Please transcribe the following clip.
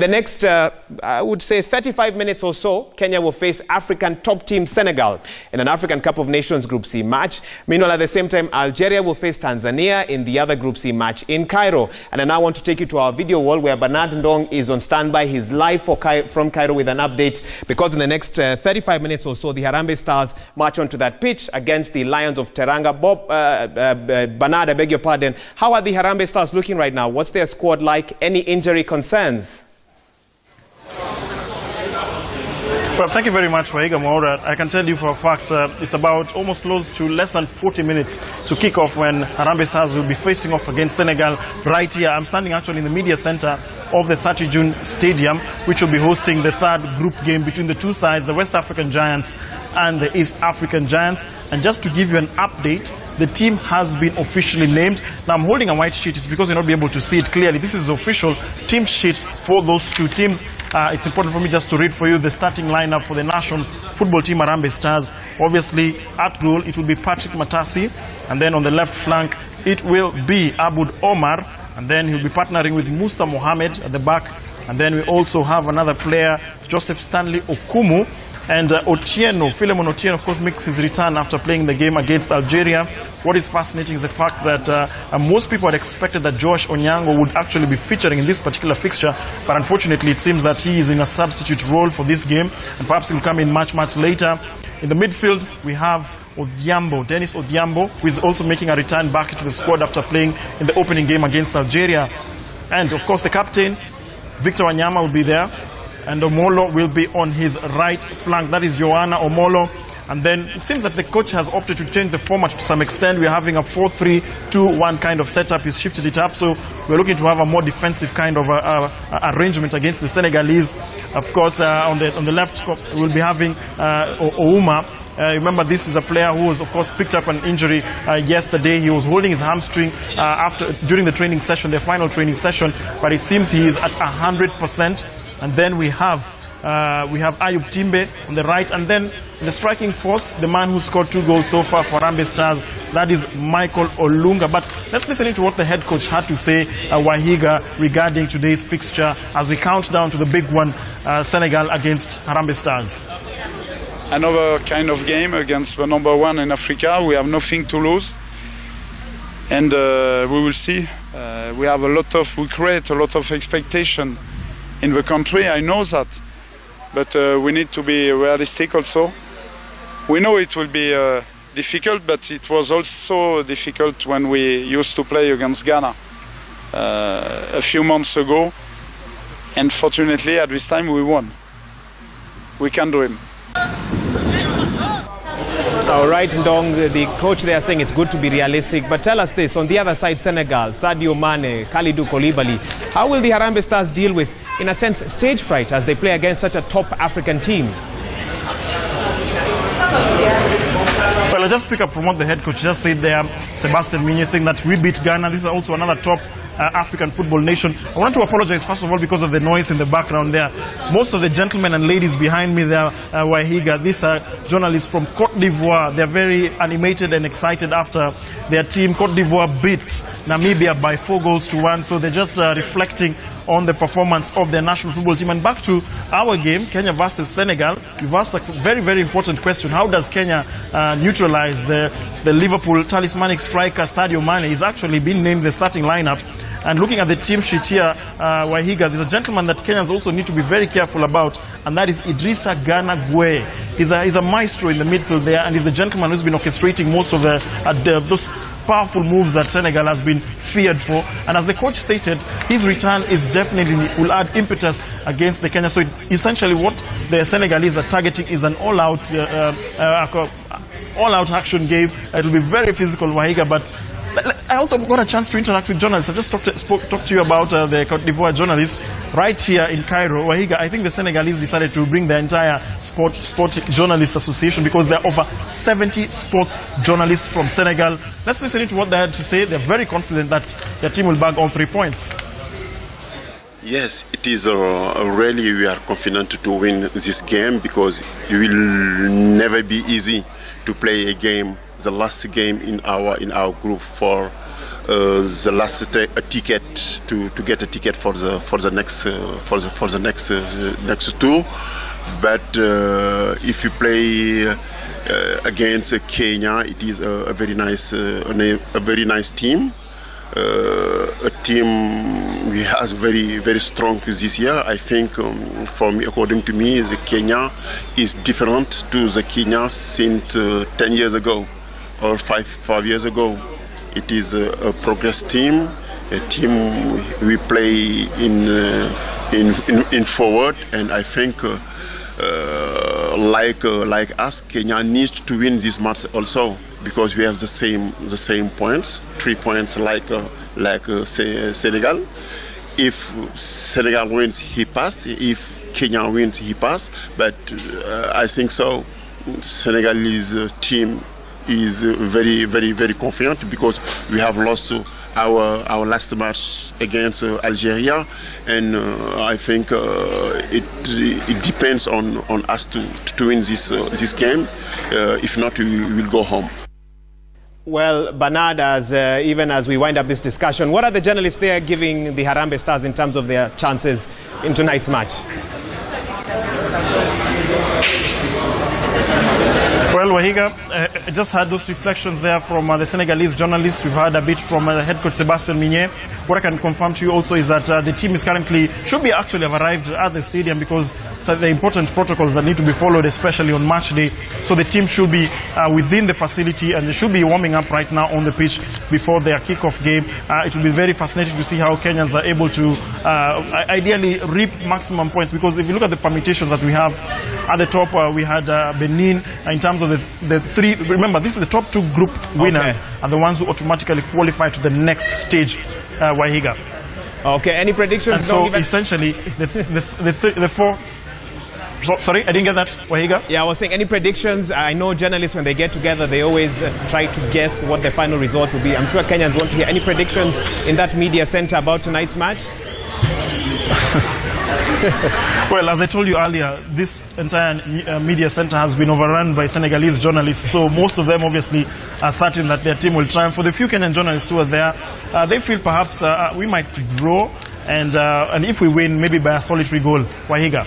The next, I would say 35 minutes or so, Kenya will face African top team Senegal in an African Cup of Nations Group C match. Meanwhile, at the same time, Algeria will face Tanzania in the other Group C match in Cairo. And I now want to take you to our video wall where Bernard Ndong is on standby. He's live from Cairo with an update because in the next 35 minutes or so, the Harambee Stars march onto that pitch against the Lions of Teranga. Bernard, I beg your pardon. How are the Harambee Stars looking right now? What's their squad like? Any injury concerns? Well, thank you very much, Waiga Maura. I can tell you for a fact it's about almost close to less than 40 minutes to kick off when Harambee Stars will be facing off against Senegal right here. I'm standing actually in the media center of the 30 June Stadium, which will be hosting the third group game between the two sides, the West African Giants and the East African Giants. And just to give you an update, the team has been officially named. Now, I'm holding a white sheet. It's because you'll not be able to see it clearly. This is the official team sheet for those two teams. It's important for me just to read for you the starting lineup for the national football team Harambee Stars. Obviously, at goal, it will be Patrick Matasi. And then on the left flank, it will be Abud Omar. And then he'll be partnering with Musa Mohamed at the back. And then we also have another player, Joseph Stanley Okumu. And Otieno, Philemon Otieno, of course, makes his return after playing the game against Algeria. What is fascinating is the fact that most people had expected that Josh Onyango would actually be featuring in this particular fixture. But unfortunately, it seems that he is in a substitute role for this game. And perhaps he'll come in much later. In the midfield, we have Odhiambo, Dennis Odhiambo, who is also making a return back into the squad after playing in the opening game against Algeria. And, of course, the captain, Victor Wanyama, will be there. And Omolo will be on his right flank. That is Joanna Omolo. And then it seems that the coach has opted to change the format to some extent. We're having a 4-3-2-1 kind of setup. He's shifted it up. So we're looking to have a more defensive kind of arrangement against the Senegalese. Of course, on the left, we'll be having Ouma. Remember, this is a player who was, of course, picked up an injury yesterday. He was holding his hamstring during the training session, the final training session. But it seems he is at 100%. And then we have Ayub Timbe on the right, and then the striking force, the man who scored 2 goals so far for Harambee Stars, that is Michael Olunga. But let's listen to what the head coach had to say, Wahiga, regarding today's fixture as we count down to the big one, Senegal against Harambee Stars. Another kind of game against the number 1 in Africa. We have nothing to lose, and we will see. We create a lot of expectation in the country, I know that, but we need to be realistic also. We know it will be difficult, but it was also difficult when we used to play against Ghana a few months ago, and fortunately at this time we won. We can dream. All right, Ndong, the coach there saying it's good to be realistic, but tell us this, on the other side, Senegal, Sadio Mane, Kalidou Koulibaly, how will the Harambee Stars deal with, in a sense, stage fright as they play against such a top African team? Well, I'll just pick up from what the head coach just said there, Sebastian Migne, saying that we beat Ghana. This is also another top African football nation. I want to apologize, first of all, because of the noise in the background there. Most of the gentlemen and ladies behind me there, Wahiga, these are journalists from Cote d'Ivoire. They're very animated and excited after their team, Cote d'Ivoire, beat Namibia by 4-1. So they're just reflecting on the performance of their national football team. And back to our game, Kenya versus Senegal, you've asked a very important question. How does Kenya neutralize the Liverpool talismanic striker Sadio Mane? He's actually been named the starting lineup. And looking at the team sheet here, Wahiga, there's a gentleman that Kenyans also need to be very careful about, and that is Idrissa Gana Gueye. He's a maestro in the midfield there, and he's the gentleman who's been orchestrating most of those powerful moves that Senegal has been feared for. And as the coach stated, his return is definitely will add impetus against the Kenya. So essentially what the Senegalese are targeting is an all-out action game. It will be very physical, Wahiga, but I also got a chance to interact with journalists. I've just talked to you about the Cote d'Ivoire journalists right here in Cairo. Wahiga, I think the Senegalese decided to bring the entire Sport Journalists Association because there are over 70 sports journalists from Senegal. Let's listen to what they had to say. They're very confident that their team will bag all 3 points. Yes, it is really, we are confident to win this game because it will never be easy to play a game, the last game in our group for the last ticket to get a ticket for the next tour. But if you play against Kenya, it is a very nice team. A team we has very strong this year. I think for me, according to me, the Kenya is different to the Kenya since 10 years ago or five years ago. It is a progress team, a team we play in forward, and I think like us, Kenya needs to win this match also, because we have the same points, 3 points like Senegal. If Senegal wins, he passed. If Kenya wins, he passed. But I think so. Senegalese team is very confident, because we have lost our last match against Algeria, and I think it depends on us to win this game. If not, we will go home. Well, Bernard, even as we wind up this discussion, what are the journalists there giving the Harambee Stars in terms of their chances in tonight's match? Well, Wahiga, I just had those reflections there from the Senegalese journalists. We've heard a bit from head coach Sebastian Migne. What I can confirm to you also is that the team is should actually have arrived at the stadium, because the important protocols that need to be followed, especially on match day. So the team should be within the facility, and they should be warming up right now on the pitch before their kickoff game. It will be very fascinating to see how Kenyans are able to ideally reap maximum points, because if you look at the permutations that we have at the top, we had Benin in terms of the three. Remember, this is the top 2 group winners are the ones who automatically qualify to the next stage, Wahiga. Okay, any predictions? And so essentially, the 4. Sorry, I didn't get that, Wahiga. Yeah, I was saying, any predictions? I know journalists, when they get together, they always try to guess what the final result will be. I'm sure Kenyans want to hear any predictions in that media center about tonight's match. Well, as I told you earlier, this entire media center has been overrun by Senegalese journalists, so most of them obviously are certain that their team will triumph. For the few Kenyan journalists who are there, they feel perhaps we might draw, and if we win, maybe by a solitary goal. Wahiga.